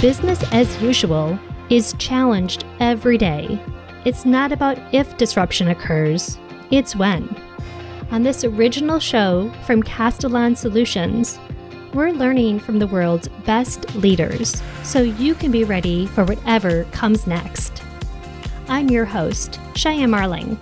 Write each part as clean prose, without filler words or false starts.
business as usual is challenged every day. It's not about if disruption occurs, it's when. On this original show from Castellan Solutions, we're learning from the world's best leaders so you can be ready for whatever comes next. I'm your host, Cheyenne Marling.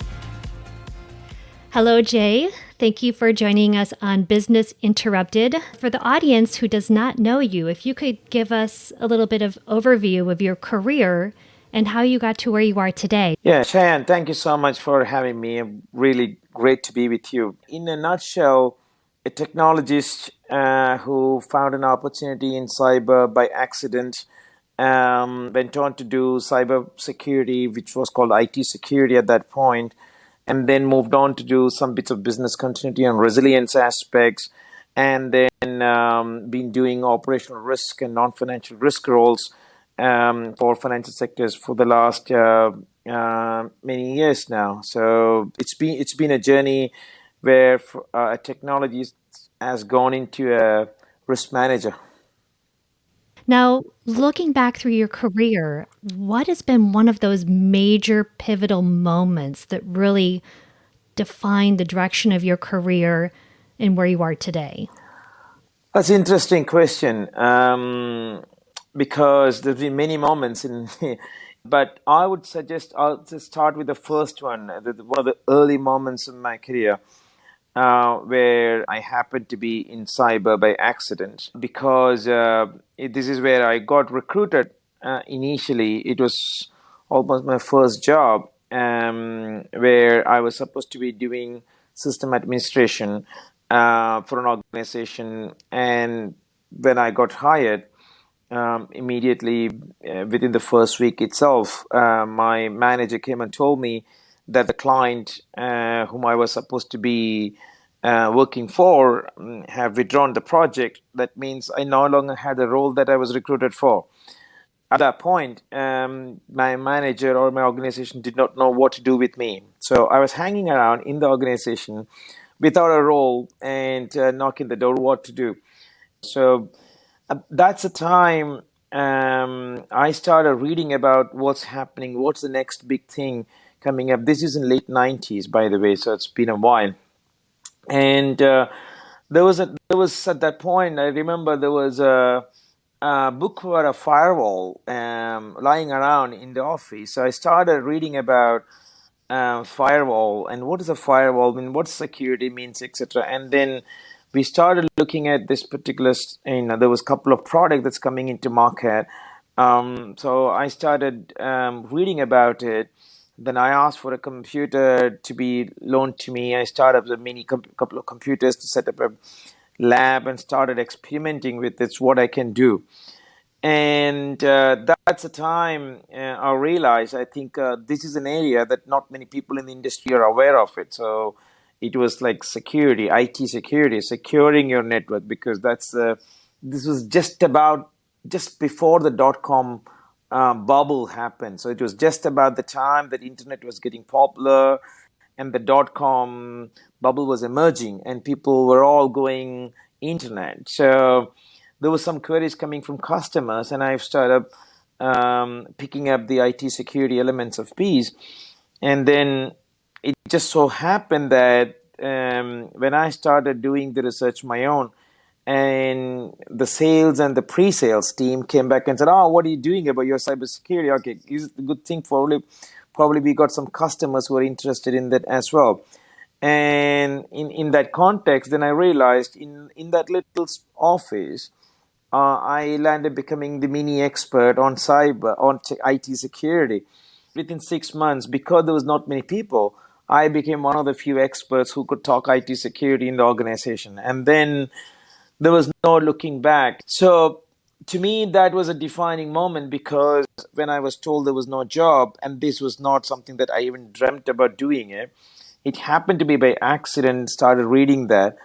Hello, Jay. Thank you for joining us on Business Interrupted. For the audience who does not know you, if you could give us a little bit of overview of your career and how you got to where you are today. Yeah, Cheyenne, thank you so much for having me. Really great to be with you. In a nutshell, a technologist who found an opportunity in cyber by accident, went on to do cybersecurity, which was called IT security at that point, and then moved on to do some bits of business continuity and resilience aspects, and then been doing operational risk and non-financial risk roles for financial sectors for the last many years now. So it's been a journey where a technologist has gone into a risk manager. Now, looking back through your career, what has been one of those major pivotal moments that really defined the direction of your career and where you are today? That's an interesting question because there's been many moments but I would suggest I'll just start with the first one, one of the early moments in my career. Where I happened to be in cyber by accident because this is where I got recruited initially. It was almost my first job where I was supposed to be doing system administration for an organization. And when I got hired, immediately within the first week itself, my manager came and told me that the client whom I was supposed to be working for have withdrawn the project. That means I no longer had the role that I was recruited for. At that point, my manager or my organization did not know what to do with me. So I was hanging around in the organization without a role and knocking the door what to do. So that's the time I started reading about what's happening, what's the next big thing coming up. This is in late 90s, by the way, so it's been a while. And there was at that point, I remember there was a book for a firewall lying around in the office. So I started reading about firewall and what is a firewall mean, what security means, etc. And then we started looking at this particular, there was a couple of products that's coming into market. So I started reading about it. Then I asked for a computer to be loaned to me. I started up a couple of computers to set up a lab and started experimenting with it, what I can do. And that's the time I realized, I think this is an area that not many people in the industry are aware of it. So it was like security, IT security, securing your network, because this was just before the dot-com bubble happened. So it was just about the time that internet was getting popular and the dot-com bubble was emerging and people were all going internet. So there was some queries coming from customers, and I've started picking up the IT security elements of piece. And then it just so happened that when I started doing the research my own, and the sales and the pre-sales team came back and said, "Oh, what are you doing about your cybersecurity?" Okay, it's a good thing. Probably we got some customers who are interested in that as well. And in that context, then I realized in that little office, I landed becoming the mini expert on cyber, on IT security. Within 6 months, because there was not many people, I became one of the few experts who could talk IT security in the organization. And then there was no looking back. So to me, that was a defining moment, because when I was told there was no job, and this was not something that I even dreamt about doing it happened to be by accident, started reading that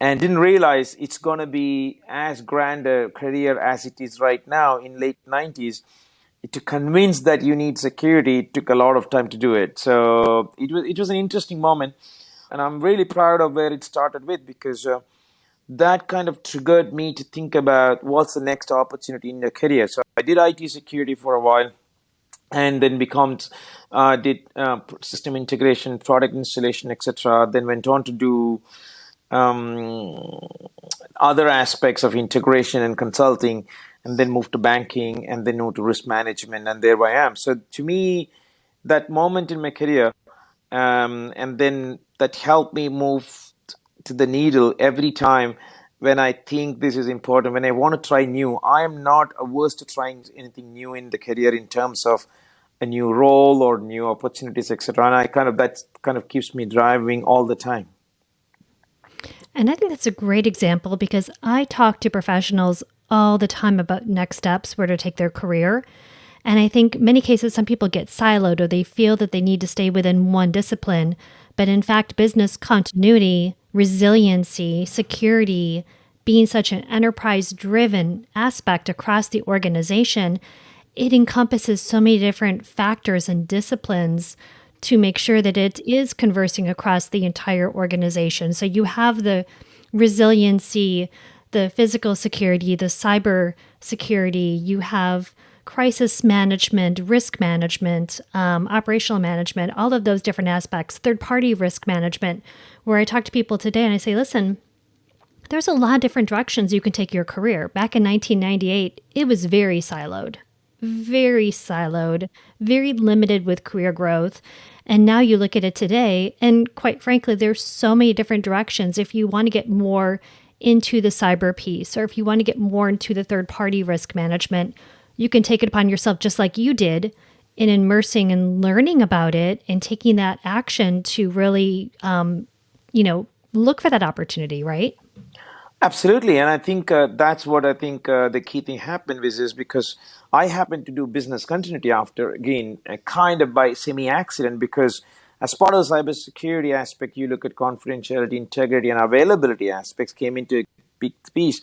and didn't realize it's going to be as grand a career as it is right now in late 90s. To convince that you need security, it took a lot of time to do it. So it was an interesting moment, and I'm really proud of where it started with, because that kind of triggered me to think about what's the next opportunity in your career. So I did IT security for a while, and then becomes did system integration, product installation, etc. Then went on to do um, other aspects of integration and consulting, and then moved to banking, and then moved to risk management, and there I am. So to me, that moment in my career, and then that helped me move to the needle every time when I think this is important, when I want to try new. I am not averse to trying anything new in the career in terms of a new role or new opportunities, etc. And I kind of that kind of keeps me driving all the time. And I think that's a great example because I talk to professionals all the time about next steps, where to take their career. And I think many cases, some people get siloed or they feel that they need to stay within one discipline. But in fact, business continuity, resiliency, security, being such an enterprise driven aspect across the organization, it encompasses so many different factors and disciplines to make sure that it is conversing across the entire organization. So you have the resiliency, the physical security, the cyber security, you have crisis management, risk management, operational management, all of those different aspects, third party risk management, where I talk to people today and I say, listen, there's a lot of different directions you can take your career. Back in 1998, it was very siloed, very limited with career growth. And now you look at it today, and quite frankly, there's so many different directions. If you want to get more into the cyber piece, or if you want to get more into the third party risk management, you can take it upon yourself, just like you did, in immersing and learning about it and taking that action to really, look for that opportunity, right? Absolutely, and I think that's what I think the key thing happened with is because I happened to do business continuity after again kind of by semi accident, because as part of the cybersecurity aspect, you look at confidentiality, integrity, and availability aspects came into a big piece.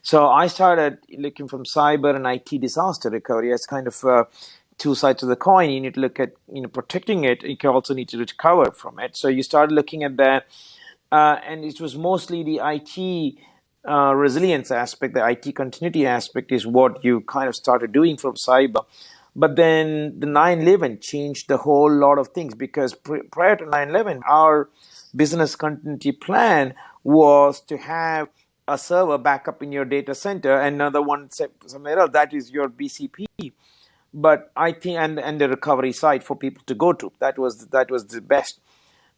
So I started looking from cyber and IT disaster recovery as kind of two sides of the coin. You need to look at protecting it. You can also need to recover from it. So you started looking at that, and it was mostly the IT resilience aspect, the IT continuity aspect is what you kind of started doing from cyber. But then the 9/11 changed the whole lot of things, because prior to 9/11, our business continuity plan was to have a server backup in your data center, another one somewhere else. That is your BCP. But I think, and the recovery site for people to go to. That was the best.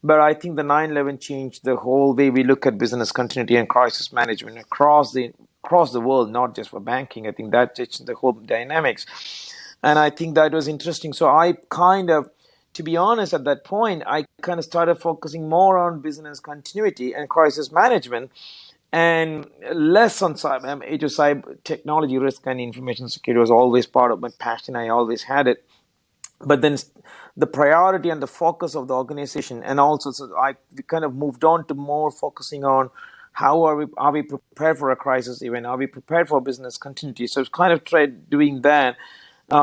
But I think the 9/11 changed the whole way we look at business continuity and crisis management across the world, not just for banking. I think that changed the whole dynamics, and I think that was interesting. So I kind of, to be honest, at that point, I kind of started focusing more on business continuity and crisis management, and less on cyber. It was cyber technology risk and information security was always part of my passion. I always had it, but then the priority and the focus of the organization, and also so we kind of moved on to more focusing on how are we prepared for a crisis event, are we prepared for business continuity. So it's kind of tried doing that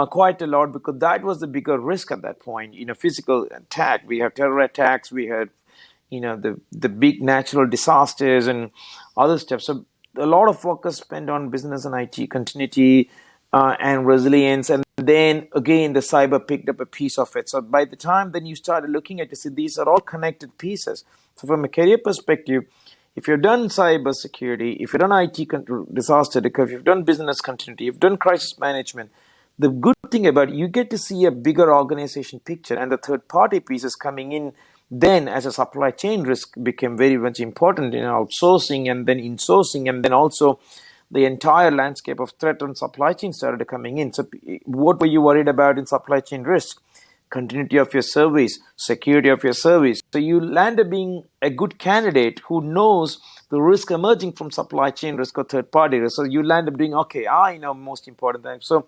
quite a lot, because that was the bigger risk at that point. Physical attack, we have terror attacks, we had the big natural disasters and other stuff. So a lot of focus spent on business and IT continuity and resilience. And then again, the cyber picked up a piece of it. So by the time then you started looking at it, see, these are all connected pieces. So from a career perspective, if you've done cyber security, if you've done IT disaster recovery, if you've done business continuity, you've done crisis management, the good thing about it, you get to see a bigger organization picture, and the third party pieces coming in then as a supply chain risk became very much important in outsourcing and then insourcing, and then also the entire landscape of threat on supply chain started coming in. So what were you worried about in supply chain risk? Continuity of your service, security of your service. So you land up being a good candidate who knows the risk emerging from supply chain risk or third party risk. So you land up doing, okay, I know most important things. So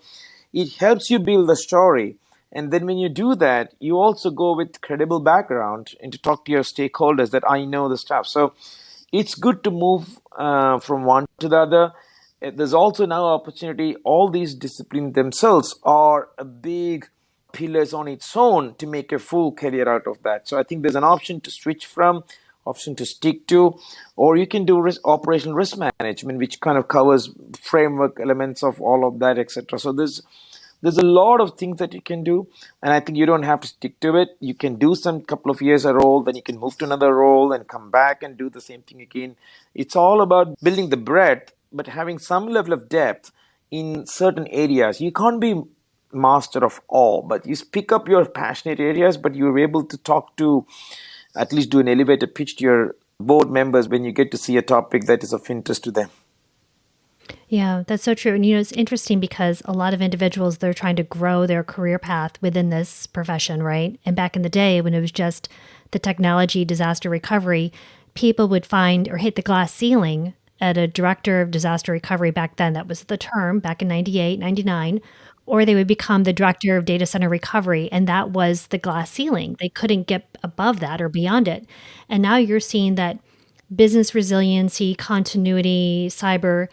it helps you build the story. And then when you do that, you also go with credible background and to talk to your stakeholders that I know the stuff. So it's good to move from one to the other. There's also now opportunity. All these disciplines themselves are a big pillars on its own to make a full career out of that. So I think there's an option to switch from option to stick to, or you can do operational risk management, which kind of covers framework elements of all of that, etc. So there's a lot of things that you can do, and I think you don't have to stick to it. You can do some couple of years a role, then you can move to another role and come back and do the same thing again. It's all about building the breadth, but having some level of depth in certain areas. You can't be master of all, but you pick up your passionate areas, but you're able to talk to, at least do an elevator pitch to your board members when you get to see a topic that is of interest to them. Yeah, that's so true. And it's interesting because a lot of individuals, they're trying to grow their career path within this profession, right? And back in the day when it was just the technology disaster recovery, people would find or hit the glass ceiling at a director of disaster recovery back then. That was the term back in 98, 99. Or they would become the director of data center recovery, and that was the glass ceiling. They couldn't get above that or beyond it. And now you're seeing that business resiliency, continuity, cyber,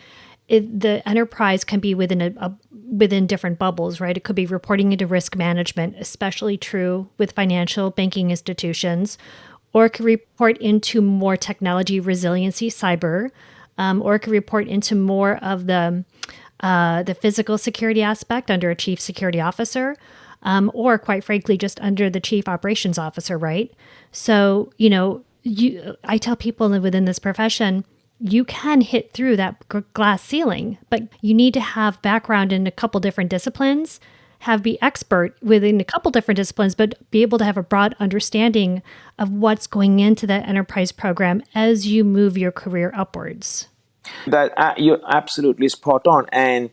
the enterprise can be within different bubbles, right? It could be reporting into risk management, especially true with financial banking institutions, or it could report into more technology resiliency, cyber, or it could report into more of the physical security aspect under a chief security officer, or quite frankly, just under the chief operations officer, right? So, I tell people within this profession, you can hit through that glass ceiling, but you need to have background in a couple different disciplines, be expert within a couple different disciplines, but be able to have a broad understanding of what's going into that enterprise program as you move your career upwards. That you're absolutely spot on. And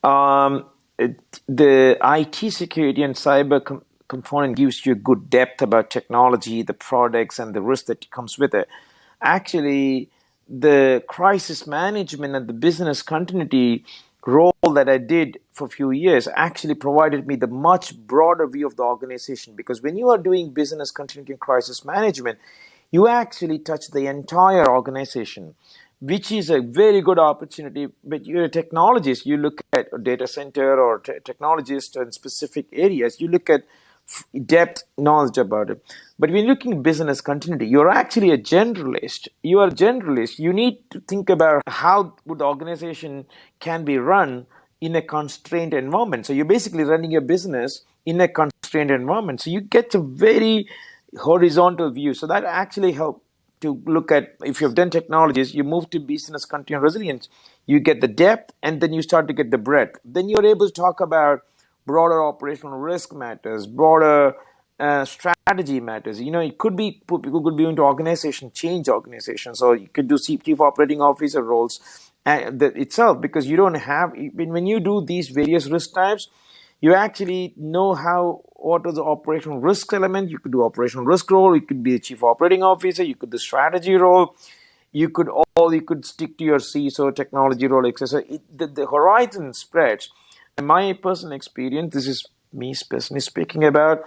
the IT security and cyber component gives you good depth about technology, the products, and the risk that comes with it. Actually, the crisis management and the business continuity role that I did for a few years actually provided me the much broader view of the organization, because when you are doing business continuity and crisis management, you actually touch the entire organization, which is a very good opportunity. But you're a technologist, you look at a data center or technologist in specific areas, you look at depth knowledge about it. But when you're looking at business continuity, you're actually a generalist. You are a generalist. You need to think about how would the organization can be run in a constrained environment. So you're basically running your business in a constrained environment. So you get a very horizontal view. So that actually helps to look at, if you've done technologies, you move to business continuity and resilience, you get the depth, and then you start to get the breadth. Then you're able to talk about broader operational risk matters, broader strategy matters. It could be, people could be into organization change, so you could do chief operating officer roles itself, because you don't have, when you do these various risk types, you actually know what is the operational risk element. You could do operational risk role, you could be a chief operating officer, you could do strategy role, you could stick to your CISO technology role, etc. The horizon spreads. In my personal experience, this is me personally speaking about,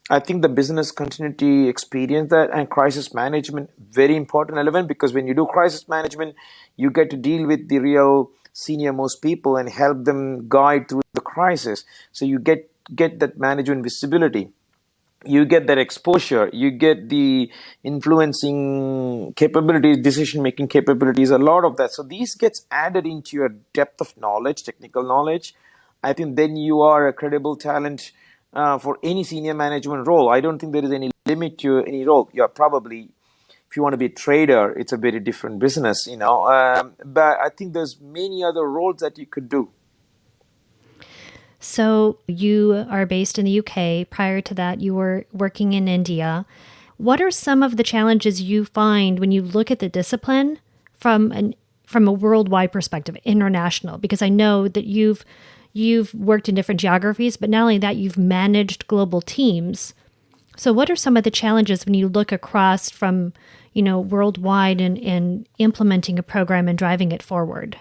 I think the business continuity experience that and crisis management, very important element, because when you do crisis management, you get to deal with the real senior most people and help them guide through the crisis. So you get that management visibility. You get that exposure, you get the influencing capabilities, decision-making capabilities, a lot of that. So these gets added into your depth of knowledge, technical knowledge. I think then you are a credible talent for any senior management role. I don't think there is any limit to any role. You're probably, if you want to be a trader, it's a very different business, but I think there's many other roles that you could do. So you are based in the UK. Prior to that, you were working in India. What are some of the challenges you find when you look at the discipline from a worldwide perspective, international? Because I know that you've worked in different geographies, but not only that, you've managed global teams. So what are some of the challenges when you look across from, worldwide and implementing a program and driving it forward?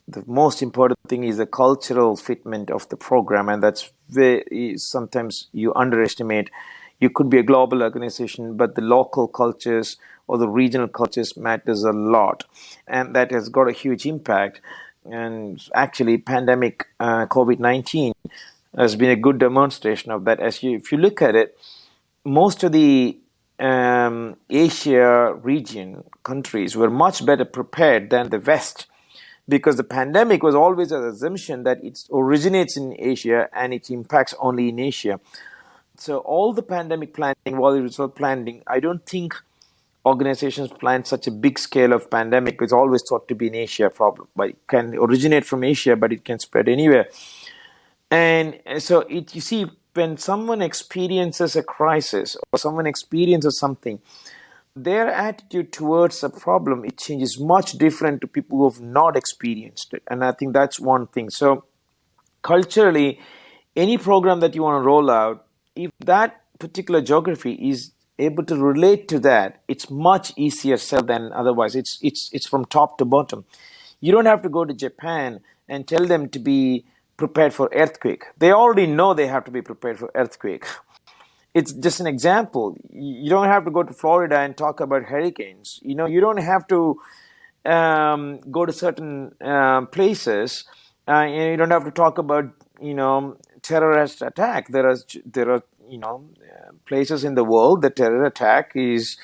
The most important thing is the cultural fitment of the program, and that's where sometimes you underestimate. You could be a global organization, but the local cultures or the regional cultures matters a lot, and that has got a huge impact. And actually, pandemic COVID-19 has been a good demonstration of that. If you look at it, most of the Asia region countries were much better prepared than the West, because the pandemic was always an assumption that it originates in Asia and it impacts only in Asia. So all the pandemic planning, while it was planning, I don't think organizations plan such a big scale of pandemic. It's always thought to be an Asia problem, but it can originate from Asia, but it can spread anywhere. And so you see, when someone experiences a crisis or someone experiences something, their attitude towards a problem, it changes much different to people who have not experienced it. And I think that's one thing. So culturally, any program that you want to roll out, if that particular geography is able to relate to that, it's much easier sell than otherwise. It's from top to bottom. You don't have to go to Japan and tell them to be prepared for earthquake. They already know they have to be prepared for earthquake. It's just an example. You don't have to go to Florida and talk about hurricanes. You don't have to go to certain places. You don't have to talk about terrorist attack. There are places in the world the terror attack is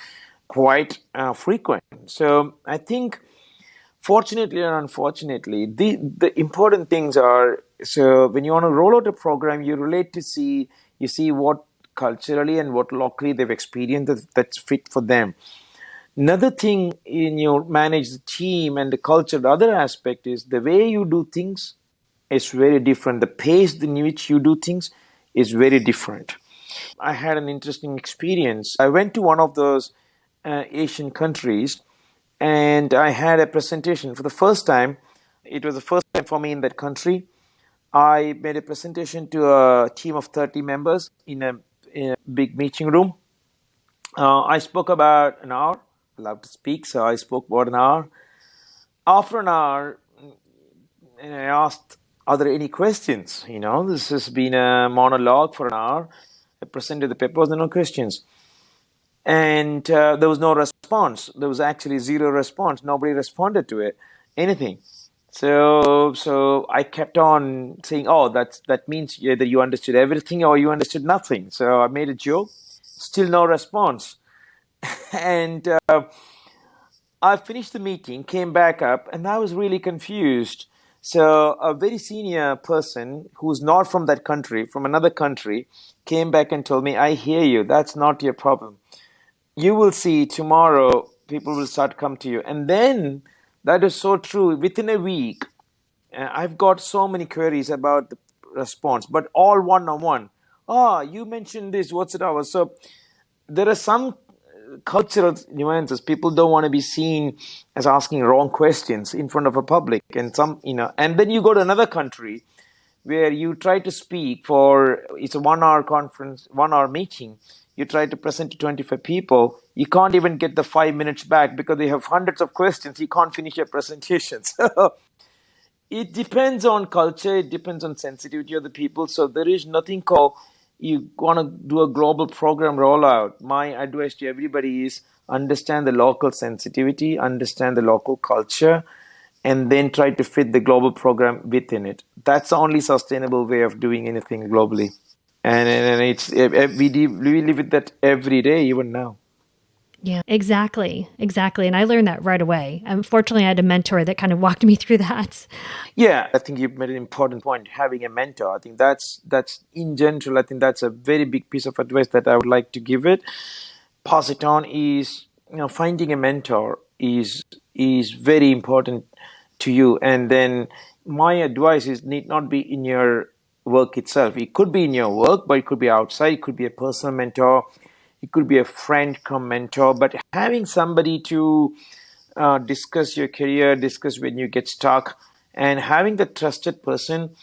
quite frequent. So I think, fortunately or unfortunately, the important things are, so when you want to roll out a program, you see what culturally and what locally they've experienced that's fit for them. Another thing in your manage the team and the culture, the other aspect is the way you do things is very different. The pace in which you do things is very different. I had an interesting experience. I went to one of those Asian countries and I had a presentation for the first time. It was the first time for me in that country. I made a presentation to a team of 30 members in a big meeting room. I spoke about an hour. I love to speak, so I spoke about an hour. After an hour, and I asked, are there any questions? This has been a monologue for an hour. I presented the papers, there were no questions. And there was no response. There was actually zero response. Nobody responded to it, anything. So I kept on saying, oh, that means either you understood everything or you understood nothing. So I made a joke, still no response. And I finished the meeting, came back up, and I was really confused. So a very senior person who's not from that country, from another country, came back and told me, I hear you, that's not your problem. You will see tomorrow people will start come to you. And then that is so true. Within a week, I've got so many queries about the response, but all one-on-one. You mentioned this, what's it about? So there are some cultural nuances. People don't want to be seen as asking wrong questions in front of a public. And and then you go to another country where you try to speak it's a 1 hour conference, 1 hour meeting. You try to present to 25 people. You can't even get the 5 minutes back because they have hundreds of questions. You can't finish your presentation. So it depends on culture. It depends on sensitivity of the people. So there is nothing called you want to do a global program rollout. My advice to everybody is understand the local sensitivity, understand the local culture, and then try to fit the global program within it. That's the only sustainable way of doing anything globally. And we live with that every day, even now. Yeah, exactly. And I learned that right away. Unfortunately, I had a mentor that kind of walked me through that. Yeah, I think you've made an important point, having a mentor. I think that's in general, I think that's a very big piece of advice that I would like to give it. Pass it on is, finding a mentor is very important to you. And then my advice is need not be in your work itself. It could be in your work, but it could be outside. It could be a personal mentor. It could be a friend come mentor. But having somebody to discuss your career, discuss when you get stuck, and having the trusted person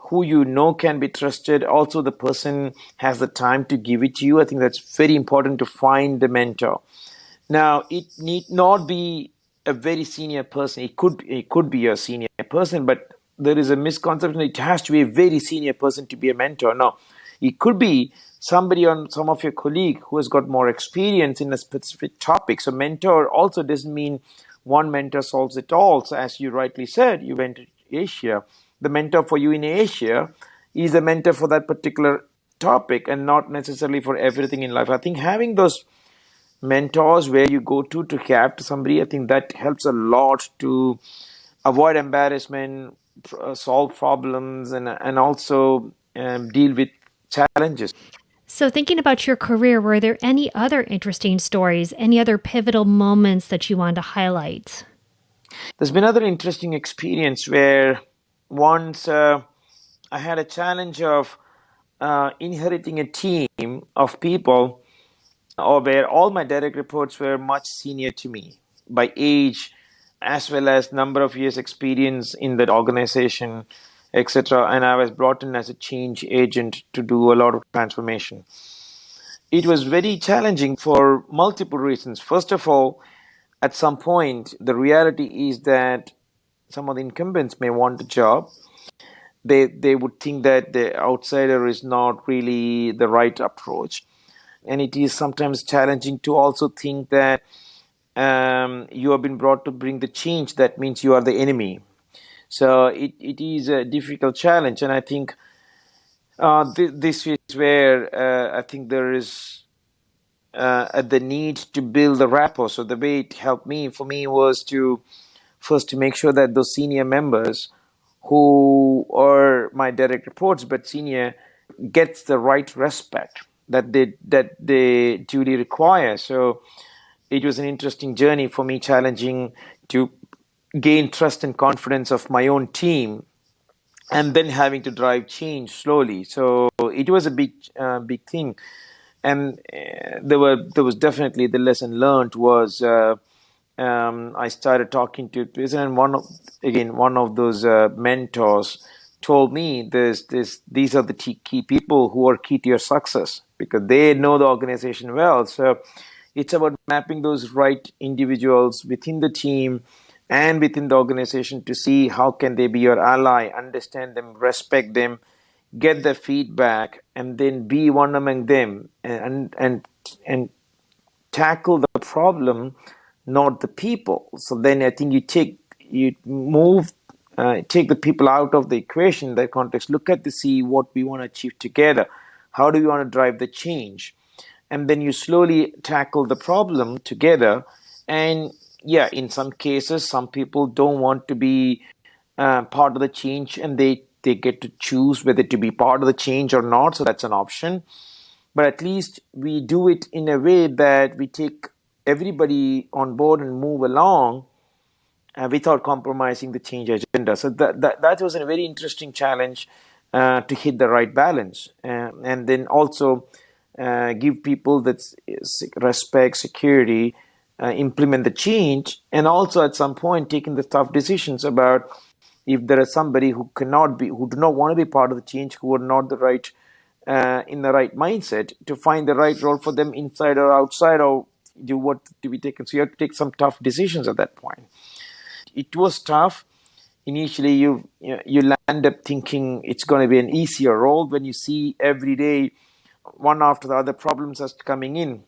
who can be trusted. Also, the person has the time to give it to you. I think that's very important to find the mentor. Now, it need not be a very senior person. It could be a senior person, but there is a misconception. It has to be a very senior person to be a mentor. No, it could be somebody on some of your colleague who has got more experience in a specific topic. So mentor also doesn't mean one mentor solves it all. So as you rightly said, you went to Asia. The mentor for you in Asia is a mentor for that particular topic and not necessarily for everything in life. I think having those mentors where you go to have to somebody. I think that helps a lot to avoid embarrassment, solve problems, and also deal with challenges. So, thinking about your career, were there any other interesting stories, any other pivotal moments that you want to highlight? There's been another interesting experience where once I had a challenge of inheriting a team of people, or where all my direct reports were much senior to me by age, as well as number of years experience in that organization, etc. And I was brought in as a change agent to do a lot of transformation. It was very challenging for multiple reasons. First of all, at some point, the reality is that some of the incumbents may want the job. They would think that the outsider is not really the right approach, and it is sometimes challenging to also think that you have been brought to bring the change. That means you are the enemy. So it is a difficult challenge, and I think this is where I think there is the need to build the rapport. So the way it helped me for me was to first to make sure that those senior members who are my direct reports but senior gets the right respect that they duly require. So it was an interesting journey for me, challenging to gain trust and confidence of my own team, and then having to drive change slowly. So it was a big thing, and there was definitely the lesson learned was I started talking to and one of those mentors told me these are the key people who are key to your success because they know the organization well. So it's about mapping those right individuals within the team and within the organization to see how can they be your ally, understand them, respect them, get their feedback, and then be one among them and tackle the problem, not the people. So then I think you move take the people out of the equation, that context, look at to see what we want to achieve together. How do we want to drive the change? And then you slowly tackle the problem together. And yeah, in some cases, some people don't want to be part of the change, and they get to choose whether to be part of the change or not. So that's an option, but at least we do it in a way that we take everybody on board and move along without compromising the change agenda. So that was a very interesting challenge to hit the right balance, and then also give people that respect, security, implement the change, and also at some point taking the tough decisions about if there is somebody who do not want to be part of the change, who are not the right in the right mindset, to find the right role for them inside or outside, or do what to be taken. So you have to take some tough decisions at that point. It was tough initially. You land up thinking it's going to be an easier role when you see every day one after the other problems are coming in,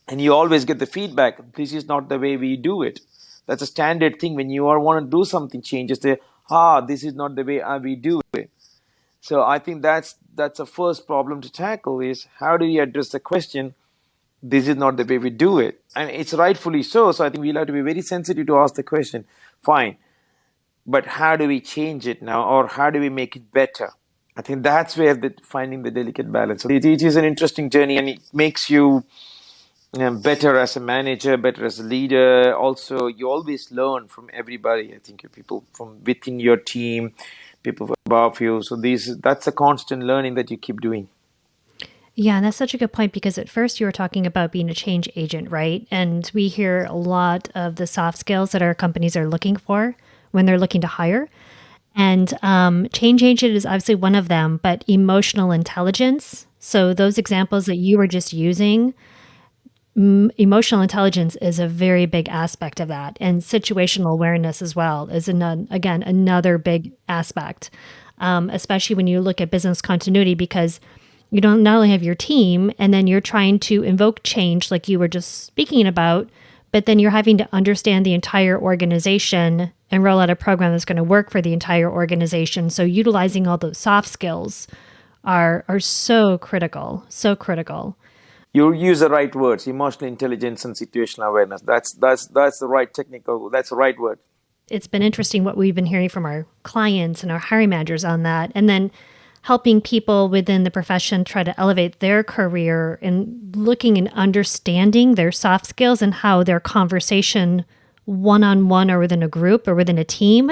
and you always get the feedback, this is not the way we do it. That's a standard thing when you want to do something changes. This is not the way we do it. So I think that's a first problem to tackle, is how do we address the question, this is not the way we do it. And it's rightfully so. So I think we'll have to be very sensitive to ask the question, fine, but how do we change it now, or how do we make it better? I think that's where finding the delicate balance. So it is an interesting journey, and it makes you better as a manager, better as a leader. Also, you always learn from everybody. I think people from within your team, people above you. So that's a constant learning that you keep doing. Yeah, that's such a good point because at first you were talking about being a change agent, right? And we hear a lot of the soft skills that our companies are looking for when they're looking to hire. And change agent is obviously one of them, but emotional intelligence. So those examples that you were just using, emotional intelligence is a very big aspect of that, and situational awareness as well is again another big aspect, especially when you look at business continuity, because you don't not only have your team and then you're trying to invoke change like you were just speaking about, but then you're having to understand the entire organization and roll out a program that's going to work for the entire organization. So utilizing all those soft skills are so critical, so critical. You use the right words: emotional intelligence and situational awareness. That's the right technical. That's the right word. It's been interesting what we've been hearing from our clients and our hiring managers on that. And then helping people within the profession try to elevate their career and looking and understanding their soft skills and how their conversation one-on-one or within a group or within a team,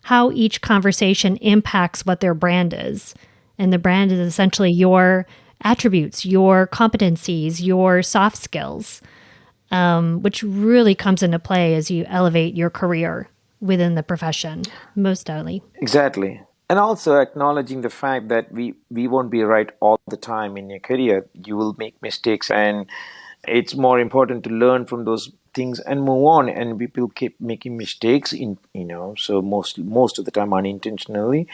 how each conversation impacts what their brand is. And the brand is essentially your attributes, your competencies, your soft skills, which really comes into play as you elevate your career within the profession, most definitely. Exactly. And also acknowledging the fact that we won't be right all the time in your career. You will make mistakes, and it's more important to learn from those things and move on. And people keep making mistakes so most of the time unintentionally.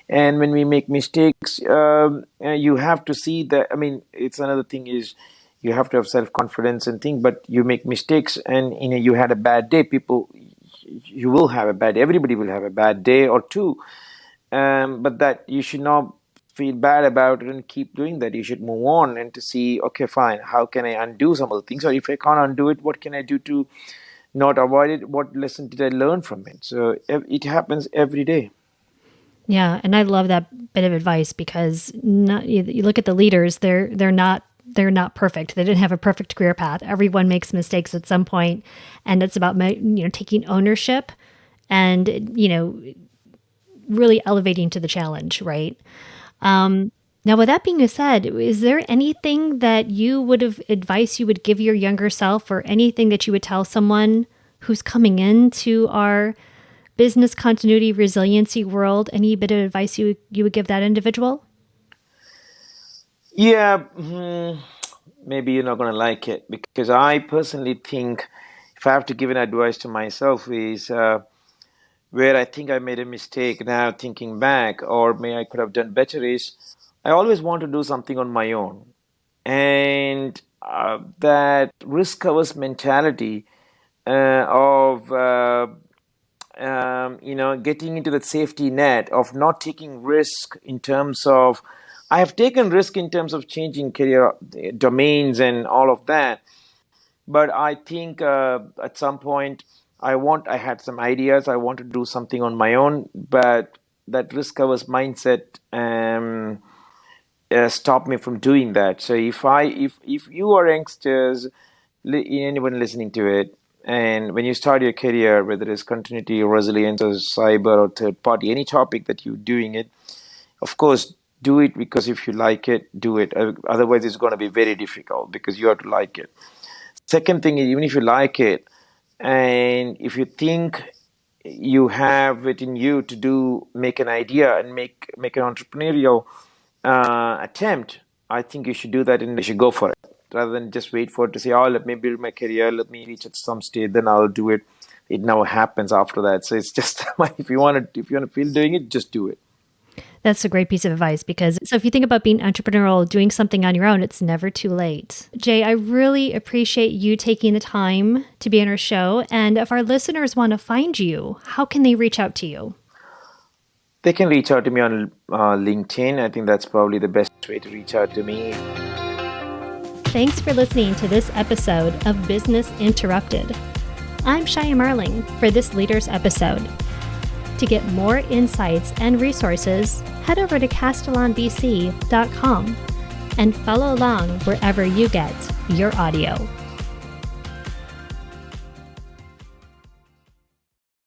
And when we make mistakes, you have to see that. I mean, it's another thing is you have to have self-confidence and things, but you make mistakes and you had a bad day. You will have a bad day. Everybody will have a bad day or two. But that you should not feel bad about it and keep doing that. You should move on and to see, okay, fine, how can I undo some of the things? Or if I can't undo it, what can I do to not avoid it? What lesson did I learn from it? So it happens every day. Yeah, and I love that bit of advice because you look at the leaders; they're not perfect. They didn't have a perfect career path. Everyone makes mistakes at some point, and it's about taking ownership and really elevating to the challenge, right? Now, with that being said, is there anything that you would have advice you would give your younger self, or anything that you would tell someone who's coming into our business continuity resiliency world? Any bit of advice you would give that individual? Yeah, maybe you're not going to like it because I personally think if I have to give an advice to myself is where I think I made a mistake now thinking back, or may I could have done better is I always want to do something on my own. And that risk averse mentality of getting into the safety net of not taking risk in terms of I have taken risk in terms of changing career domains and all of that, but I think at some point I had some ideas. I want to do something on my own, but that risk averse mindset stopped me from doing that. So if you are youngsters, anyone listening to it, and when you start your career, whether it's continuity, resilience, or cyber, or third party, any topic that you're doing it, of course, do it because if you like it, do it. Otherwise, it's going to be very difficult because you have to like it. Second thing is, even if you like it, and if you think you have it in you to make an idea and make an entrepreneurial attempt, I think you should do that and you should go for it rather than just wait for it to say, oh, let me build my career, let me reach at some stage, then I'll do it. It never happens after that. So it's just if you want to feel doing it, just do it. That's a great piece of advice because if you think about being entrepreneurial, doing something on your own, it's never too late. Jay, I really appreciate you taking the time to be on our show. And if our listeners want to find you, how can they reach out to you? They can reach out to me on LinkedIn. I think that's probably the best way to reach out to me. Thanks for listening to this episode of Business Interrupted. I'm Shia Marling for this Leaders episode. To get more insights and resources, head over to castellanbc.com and follow along wherever you get your audio.